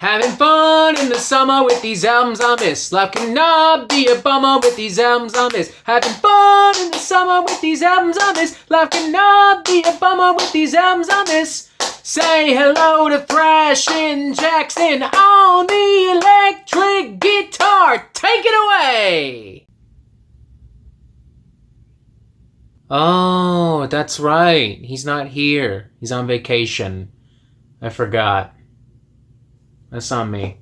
Having fun in the summer with these albums I miss. Life cannot be a bummer with these albums I miss. Having fun in the summer with these albums I miss. Life cannot be a bummer with these albums I miss. Say hello to Thrashing Jackson on the electric guitar. Take it away! Oh, that's right. He's not here. He's on vacation. I forgot. That's on me.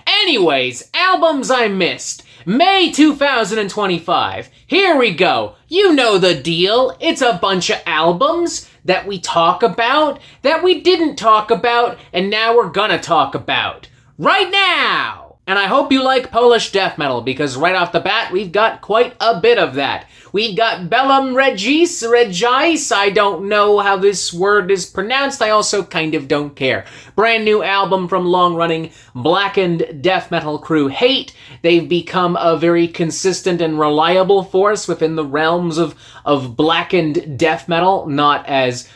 Anyways, albums I missed. May 2025. Here we go. You know the deal. It's a bunch of albums that we talk about, that we didn't talk about, and now we're gonna talk about. Right now! And I hope you like Polish death metal, because right off the bat, we've got quite a bit of that. We've got Bellum Regis, I don't know how this word is pronounced, I also kind of don't care. Brand new album from long-running blackened death metal crew Hate. They've become a very consistent and reliable force within the realms of blackened death metal, not as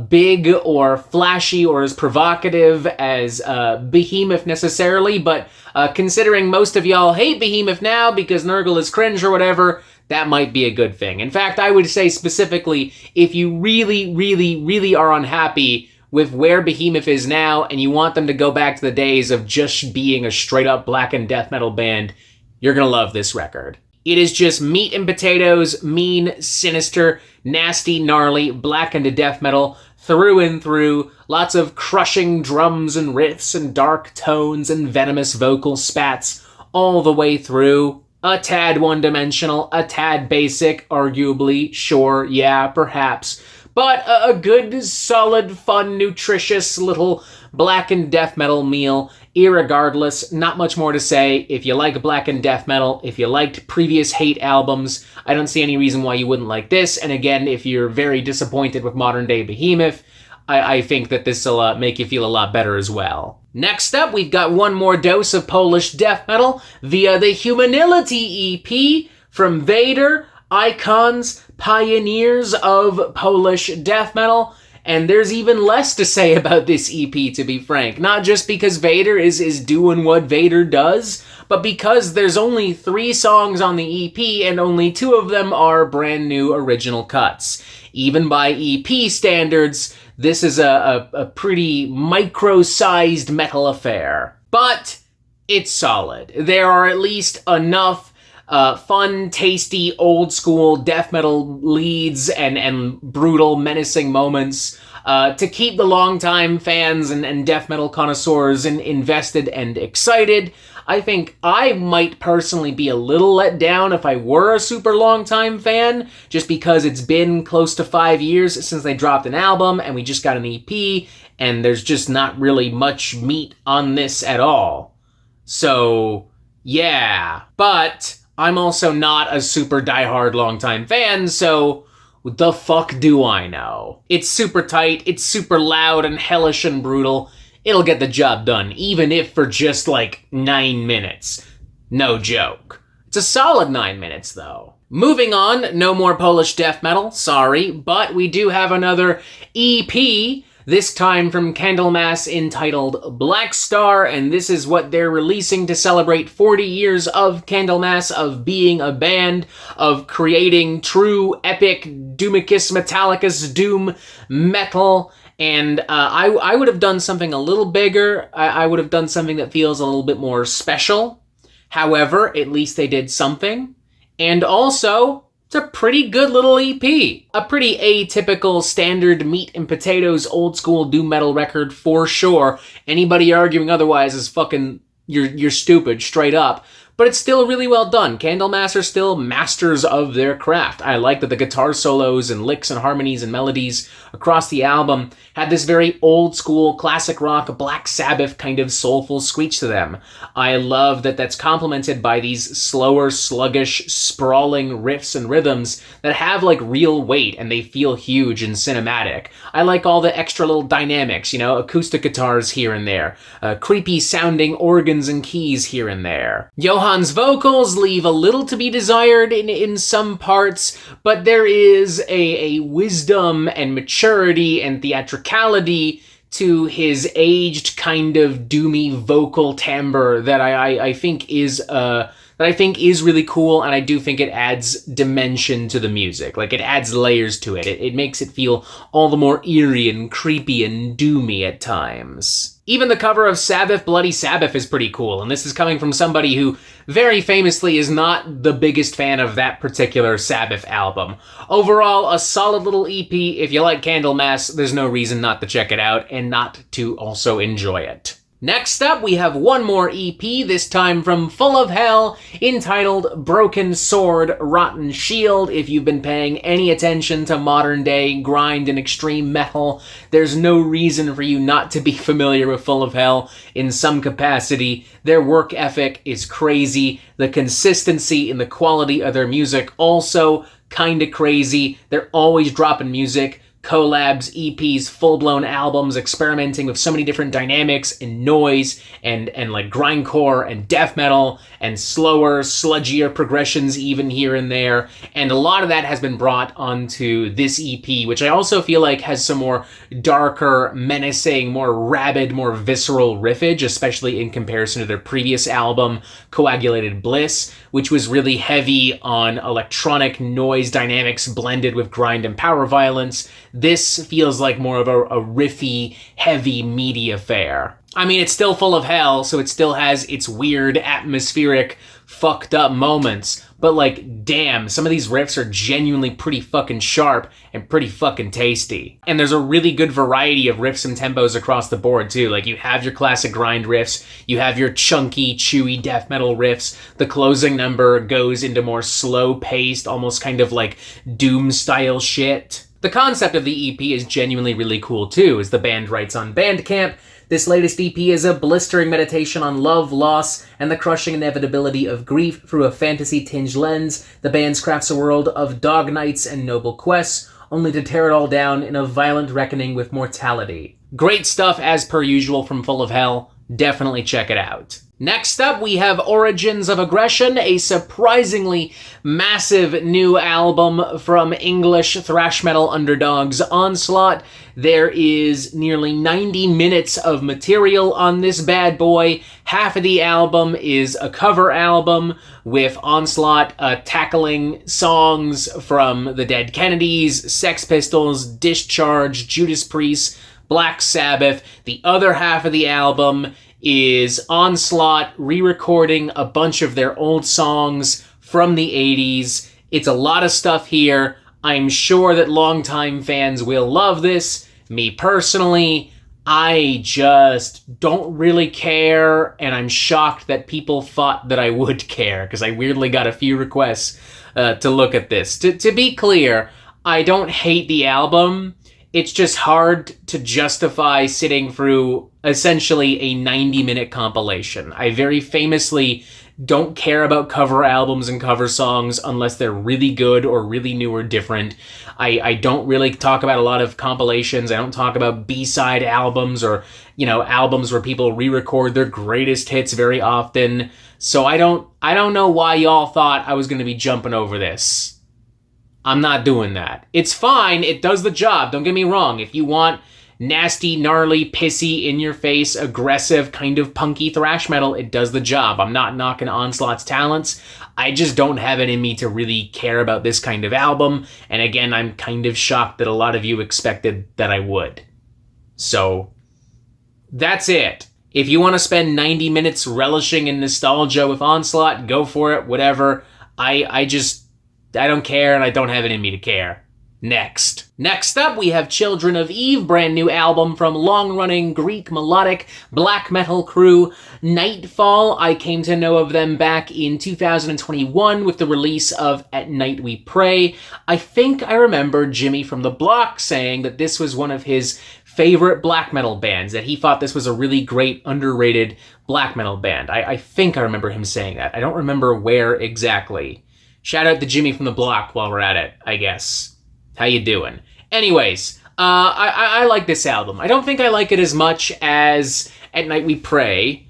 big or flashy or as provocative as Behemoth necessarily, but considering most of y'all hate Behemoth now because Nurgle is cringe or whatever, that might be a good thing. In fact, I would say specifically, if you really, really, really are unhappy with where Behemoth is now and you want them to go back to the days of just being a straight-up blackened death metal band, you're gonna love this record. It is just meat and potatoes, mean, sinister, nasty, gnarly, blackened death metal through and through. Lots of crushing drums and riffs and dark tones and venomous vocal spats all the way through. A tad one-dimensional, a tad basic, arguably, sure, yeah, perhaps. But a good, solid, fun, nutritious little blackened death metal meal. Irregardless, not much more to say. If you like blackened death metal, if you liked previous Hate albums, I don't see any reason why you wouldn't like this. And again, if you're very disappointed with modern-day Behemoth, I think that this will make you feel a lot better as well. Next up, we've got one more dose of Polish death metal via the Humanility EP from Vader Icons, pioneers of Polish death metal. And there's even less to say about this EP, to be frank. Not just because Vader is doing what Vader does, but because there's only 3 songs on the EP and only 2 of them are brand new original cuts. Even by EP standards, this is a pretty micro-sized metal affair. But it's solid. There are at least enough fun, tasty, old-school death metal leads and brutal, menacing moments to keep the longtime fans and death metal connoisseurs invested and excited. I think I might personally be a little let down if I were a super long-time fan, just because it's been close to 5 years since they dropped an album, and we just got an EP, and there's just not really much meat on this at all. So, yeah. But I'm also not a super diehard longtime fan, so the fuck do I know? It's super tight, it's super loud and hellish and brutal. It'll get the job done, even if for just like 9 minutes. No joke. It's a solid 9 minutes, though. Moving on, no more Polish death metal, sorry, but we do have another EP, this time from Candlemass, entitled Black Star, and this is what they're releasing to celebrate 40 years of Candlemass, of being a band, of creating true, epic, Doomicus Metallicus doom metal. And I would have done something a little bigger. I would have done something that feels a little bit more special. However, at least they did something. And also, it's a pretty good little EP. A pretty atypical, standard meat and potatoes, old school doom metal record for sure. Anybody arguing otherwise is fucking, you're stupid, straight up. But it's still really well done. Candlemass are still masters of their craft. I like that the guitar solos and licks and harmonies and melodies across the album had this very old school, classic rock, Black Sabbath kind of soulful screech to them. I love that that's complemented by these slower, sluggish, sprawling riffs and rhythms that have like real weight and they feel huge and cinematic. I like all the extra little dynamics, you know, acoustic guitars here and there, creepy sounding organs and keys here and there. Johan's vocals leave a little to be desired in some parts, but there is a wisdom and maturity and theatricality to his aged kind of doomy vocal timbre that I think is really cool, and I do think it adds dimension to the music. Like, it adds layers to it. It makes it feel all the more eerie and creepy and doomy at times. Even the cover of Sabbath Bloody Sabbath is pretty cool, and this is coming from somebody who very famously is not the biggest fan of that particular Sabbath album. Overall, a solid little EP. If you like Candlemass, there's no reason not to check it out and not to also enjoy it. Next up, we have one more EP, this time from Full of Hell, entitled Broken Sword, Rotten Shield. If you've been paying any attention to modern-day grind and extreme metal, there's no reason for you not to be familiar with Full of Hell in some capacity. Their work ethic is crazy. The consistency and the quality of their music also kinda crazy. They're always dropping music. Collabs, EPs, full-blown albums, experimenting with so many different dynamics and noise and like grindcore and death metal and slower, sludgier progressions even here and there. And a lot of that has been brought onto this EP, which I also feel like has some more darker, menacing, more rabid, more visceral riffage, especially in comparison to their previous album, Coagulated Bliss, which was really heavy on electronic noise dynamics blended with grind and power violence. This feels like more of a riffy, heavy, meaty affair. I mean, it's still Full of Hell, so it still has its weird, atmospheric, fucked up moments, but like, damn, some of these riffs are genuinely pretty fucking sharp and pretty fucking tasty. And there's a really good variety of riffs and tempos across the board, too. Like, you have your classic grind riffs, you have your chunky, chewy death metal riffs, the closing number goes into more slow-paced, almost kind of like Doom-style shit. The concept of the EP is genuinely really cool, too, as the band writes on Bandcamp. This latest EP is a blistering meditation on love, loss, and the crushing inevitability of grief through a fantasy-tinged lens. The band crafts a world of dog nights and noble quests, only to tear it all down in a violent reckoning with mortality. Great stuff as per usual from Full of Hell. Definitely check it out. Next up, we have Origins of Aggression, a surprisingly massive new album from English thrash metal underdogs Onslaught. There is nearly 90 minutes of material on this bad boy. Half of the album is a cover album with Onslaught tackling songs from the Dead Kennedys, Sex Pistols, Discharge, Judas Priest, Black Sabbath. The other half of the album is Onslaught re-recording a bunch of their old songs from the 80s. It's a lot of stuff here. I'm sure that longtime fans will love this. Me personally, I just don't really care, and I'm shocked that people thought that I would care, because I weirdly got a few requests to look at this. To be clear, I don't hate the album. It's just hard to justify sitting through essentially a 90-minute compilation. I very famously don't care about cover albums and cover songs unless they're really good or really new or different. I don't really talk about a lot of compilations. I don't talk about B-side albums or, albums where people re-record their greatest hits very often. So I don't know why y'all thought I was going to be jumping over this. I'm not doing that. It's fine. It does the job. Don't get me wrong. If you want nasty, gnarly, pissy, in-your-face, aggressive, kind of punky thrash metal, it does the job. I'm not knocking Onslaught's talents. I just don't have it in me to really care about this kind of album. And again, I'm kind of shocked that a lot of you expected that I would. So, that's it. If you want to spend 90 minutes relishing in nostalgia with Onslaught, go for it, whatever. I don't care, and I don't have it in me to care. Next up, we have Children of Eve, brand new album from long-running Greek melodic black metal crew Nightfall. I came to know of them back in 2021 with the release of At Night We Pray. I think I remember Jimmy from the Block saying that this was one of his favorite black metal bands, that he thought this was a really great, underrated black metal band. I think I remember him saying that. I don't remember where exactly. Shout out to Jimmy from the Block while we're at it, I guess. How you doing? Anyways, I like this album. I don't think I like it as much as At Night We Pray,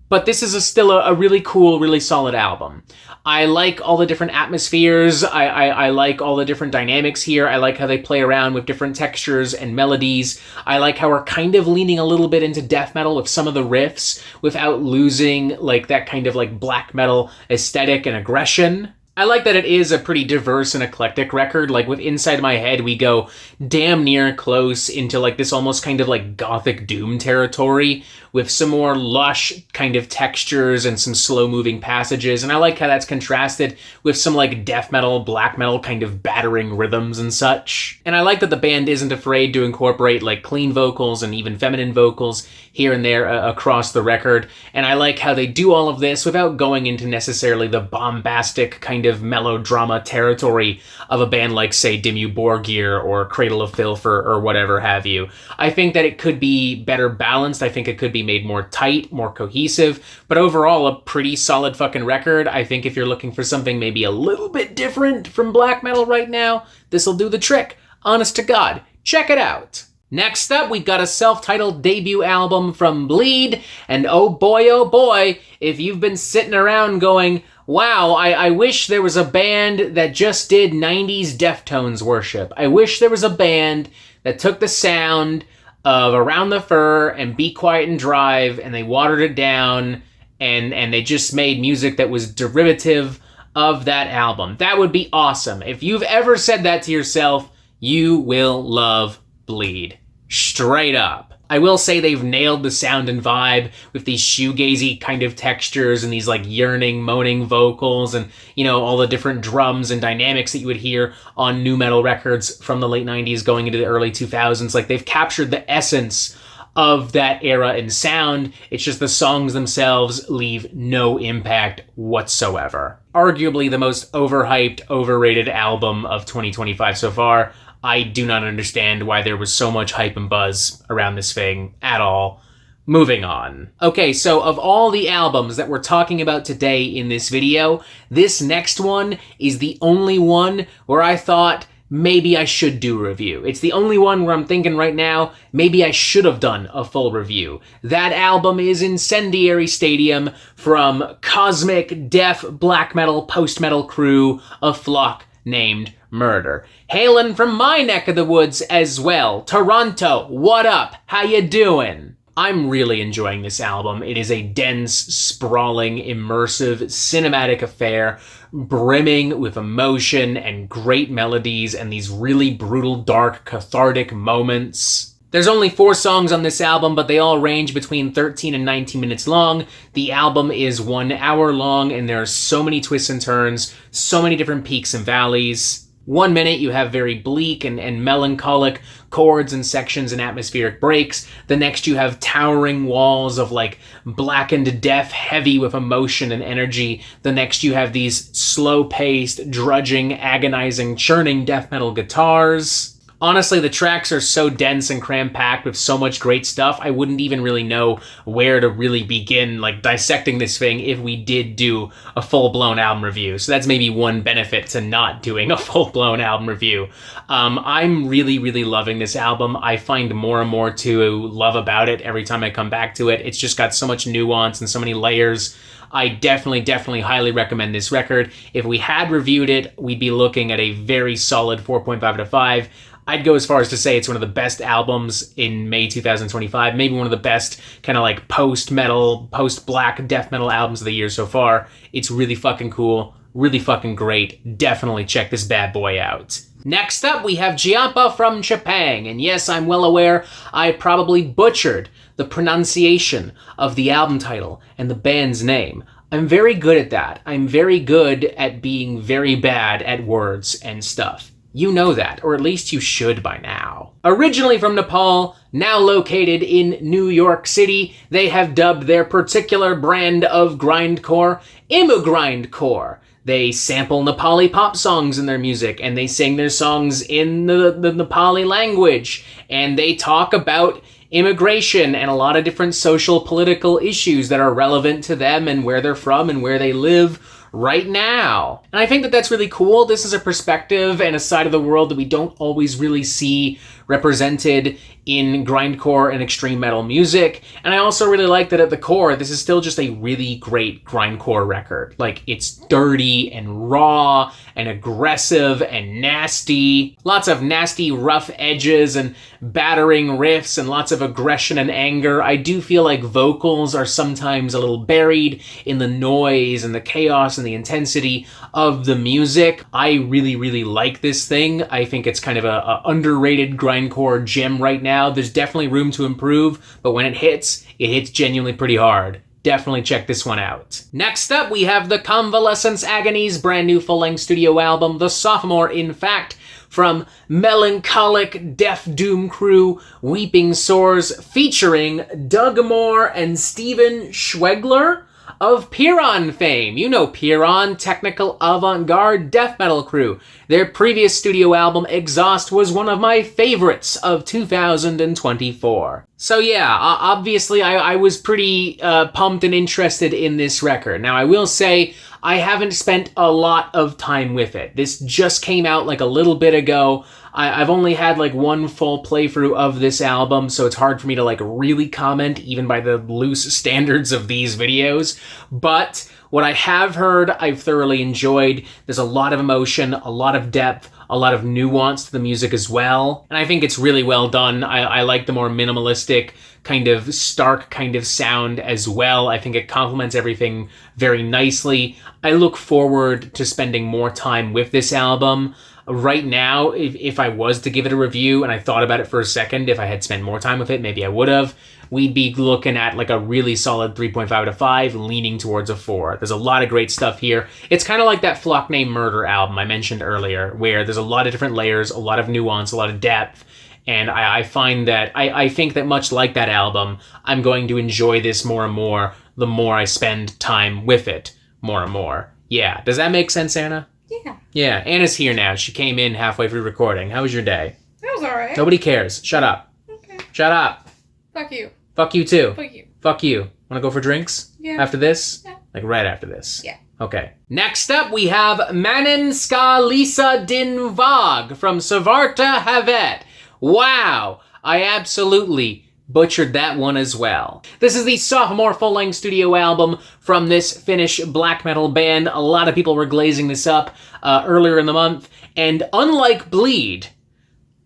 But this is still a really cool, really solid album. I like all the different atmospheres. I like all the different dynamics here. I like how they play around with different textures and melodies. I like how we're kind of leaning a little bit into death metal with some of the riffs without losing like that kind of like black metal aesthetic and aggression. I like that it is a pretty diverse and eclectic record. Like with Inside My Head, we go damn near close into like this almost kind of like gothic doom territory with some more lush kind of textures and some slow moving passages. And I like how that's contrasted with some like death metal, black metal kind of battering rhythms and such. And I like that the band isn't afraid to incorporate like clean vocals and even feminine vocals here and there across the record. And I like how they do all of this without going into necessarily the bombastic kind of melodrama territory of a band like, say, Dimmu Borgir or Cradle of Filth or whatever have you. I think that it could be better balanced. I think it could be made more tight, more cohesive, but overall a pretty solid fucking record. I think if you're looking for something maybe a little bit different from black metal right now, this'll do the trick. Honest to God, check it out. Next up, we've got a self-titled debut album from Bleed, and oh boy, if you've been sitting around going, wow, I wish there was a band that just did 90s Deftones worship. I wish there was a band that took the sound of Around the Fur and Be Quiet and Drive, and they watered it down, and they just made music that was derivative of that album. That would be awesome. If you've ever said that to yourself, you will love Bleed. Straight up. I will say they've nailed the sound and vibe with these shoegazy kind of textures and these like yearning, moaning vocals and, you know, all the different drums and dynamics that you would hear on nu metal records from the late 90s going into the early 2000s. Like they've captured the essence of that era and sound. It's just the songs themselves leave no impact whatsoever. Arguably the most overhyped, overrated album of 2025 so far. I do not understand why there was so much hype and buzz around this thing at all. Moving on. Okay, so of all the albums that we're talking about today in this video, this next one is the only one where I thought maybe I should do a review. It's the only one where I'm thinking right now, maybe I should have done a full review. That album is Incendiary Stadium from cosmic, death, black metal, post-metal crew, A Flock Named Murder. Hailing from my neck of the woods as well. Toronto, what up? How you doing? I'm really enjoying this album. It is a dense, sprawling, immersive, cinematic affair, brimming with emotion and great melodies and these really brutal, dark, cathartic moments. There's only 4 songs on this album, but they all range between 13 and 19 minutes long. The album is 1 hour long, and there are so many twists and turns, so many different peaks and valleys. 1 minute you have very bleak and melancholic chords and sections and atmospheric breaks. The next you have towering walls of like blackened death, heavy with emotion and energy. The next you have these slow-paced, drudging, agonizing, churning death metal guitars. Honestly, the tracks are so dense and cram-packed with so much great stuff, I wouldn't even really know where to really begin, like, dissecting this thing if we did do a full-blown album review. So that's maybe one benefit to not doing a full-blown album review. I'm really, really loving this album. I find more and more to love about it every time I come back to it. It's just got so much nuance and so many layers. I definitely highly recommend this record. If we had reviewed it, we'd be looking at a very solid 4.5 out of 5. I'd go as far as to say it's one of the best albums in May 2025, maybe one of the best kind of like post-metal, post-black death metal albums of the year so far. It's really fucking cool, really fucking great. Definitely check this bad boy out. Next up, we have Giampa from Chepang, and yes, I'm well aware I probably butchered the pronunciation of the album title and the band's name. I'm very good at that. I'm very good at being very bad at words and stuff. You know that, or at least you should by now. Originally from Nepal, now located in New York City, they have dubbed their particular brand of grindcore Imug grindcore. They sample Nepali pop songs in their music, and they sing their songs in the Nepali language, and they talk about immigration and a lot of different social political issues that are relevant to them and where they're from and where they live right now. And I think that that's really cool. This is a perspective and a side of the world that we don't always really see represented in grindcore and extreme metal music. And I also really like that at the core, this is still just a really great grindcore record. Like, it's dirty and raw and aggressive and nasty. Lots of nasty, rough edges and battering riffs and lots of aggression and anger. I do feel like vocals are sometimes a little buried in the noise and the chaos and the intensity of the music. I really, really like this thing. I think it's kind of a underrated grindcore gem right now. There's definitely room to improve, but when it hits genuinely pretty hard. Definitely check this one out. Next up, we have the Convalescence Agony's brand new full-length studio album, The Sophomore, in fact, from melancholic death doom crew Weeping Sores, featuring Doug Moore and Steven Schwegler of Piron fame. You know Piron, technical avant-garde death metal crew. Their previous studio album, Exhaust, was one of my favorites of 2024. So yeah, obviously I was pretty pumped and interested in this record. Now I will say, I haven't spent a lot of time with it. This just came out like a little bit ago. I've only had like one full playthrough of this album, so it's hard for me to like really comment, even by the loose standards of these videos. But what I have heard, I've thoroughly enjoyed. There's a lot of emotion, a lot of depth, a lot of nuance to the music as well. And I think it's really well done. I like the more minimalistic, kind of stark kind of sound as well. I think it complements everything very nicely. I look forward to spending more time with this album. Right now, if I was to give it a review, and I thought about it for a second, if I had spent more time with it, maybe I would have, we'd be looking at like a really solid 3.5 out of 5, leaning towards a 4. There's a lot of great stuff here. It's kind of like that Flock Named Murder album I mentioned earlier, where there's a lot of different layers, a lot of nuance, a lot of depth, and I find that, I think that much like that album, I'm going to enjoy this more and more the more I spend time with it more and more. Yeah, does that make sense, Anna? Yeah. Yeah, Anna's here now. She came in halfway through recording. How was your day? That was alright. Nobody cares. Shut up. Okay. Shut up. Fuck you. Fuck you too. Fuck you. Fuck you. Wanna go for drinks? Yeah. After this? Yeah. Like right after this? Yeah. Okay. Next up, we have Manen Ska Lisa Din Vag from Savarta Havet. Wow. I absolutely butchered that one as well. This is the sophomore full-length studio album from this Finnish black metal band. A lot of people were glazing this up earlier in the month, and unlike Bleed,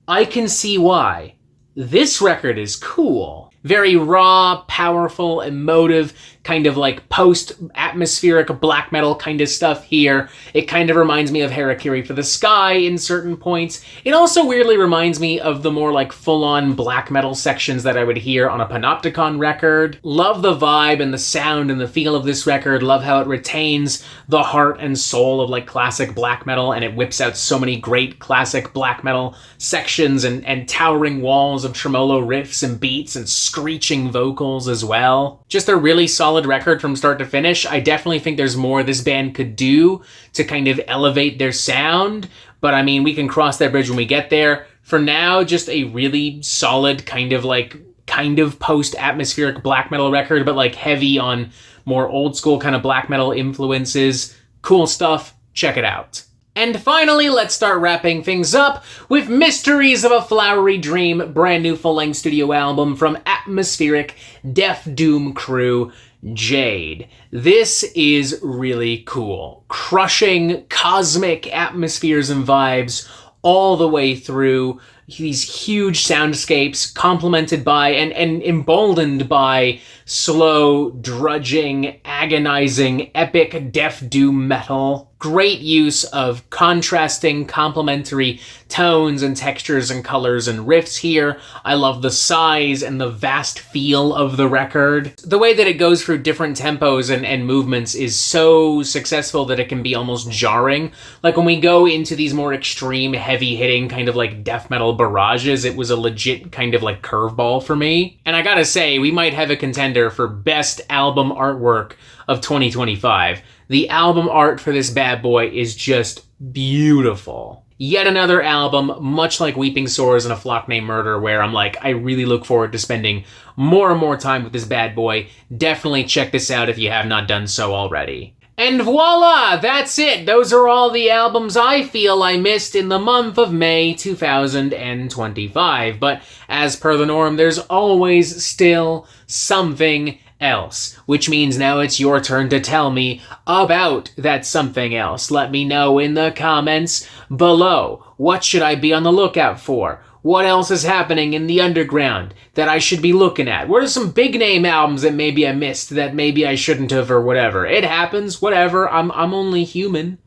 I can see why. This record is cool. Very raw, powerful, emotive, kind of like post-atmospheric black metal kind of stuff here. It kind of reminds me of Harakiri for the Sky in certain points. It also weirdly reminds me of the more like full-on black metal sections that I would hear on a Panopticon record. Love the vibe and the sound and the feel of this record. Love how it retains the heart and soul of like classic black metal, and it whips out so many great classic black metal sections and towering walls of tremolo riffs and beats and screeching vocals as well. Just a really solid record from start to finish. I definitely think there's more this band could do to kind of elevate their sound, but I mean, we can cross that bridge when we get there. For now, just a really solid kind of post-atmospheric black metal record, but like heavy on more old school kind of black metal influences. Cool stuff. Check it out. And finally, let's start wrapping things up with Mysteries of a Flowery Dream, brand new full-length studio album from atmospheric death doom crew Jade. This is really cool. Crushing cosmic atmospheres and vibes all the way through. These huge soundscapes complemented by and emboldened by slow, drudging, agonizing, epic death doom metal. Great use of contrasting, complementary tones and textures and colors and riffs here. I love the size and the vast feel of the record. The way that it goes through different tempos and movements is so successful that it can be almost jarring. Like when we go into these more extreme, heavy-hitting kind of like death metal barrages, it was a legit kind of like curveball for me. And I gotta say, we might have a contender for best album artwork of 2025. The album art for this bad boy is just beautiful. Yet another album, much like Weeping Sores and A Flock Named Murder, where I'm like, I really look forward to spending more and more time with this bad boy. Definitely check this out if you have not done so already. And voila, that's it. Those are all the albums I feel I missed in the month of May 2025. But as per the norm, there's always still something else, which means now it's your turn to tell me about that something else. Let me know in the comments below. What should I be on the lookout for? What else is happening in the underground that I should be looking at? What are some big name albums that maybe I missed that maybe I shouldn't have, or whatever? It happens, whatever. I'm only human.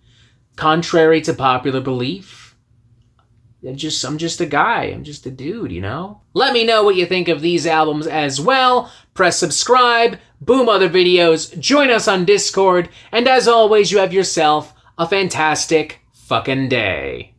Contrary to popular belief. I'm just a guy. I'm just a dude, you know? Let me know what you think of these albums as well. Press subscribe, boom other videos, join us on Discord, and as always, you have yourself a fantastic fucking day.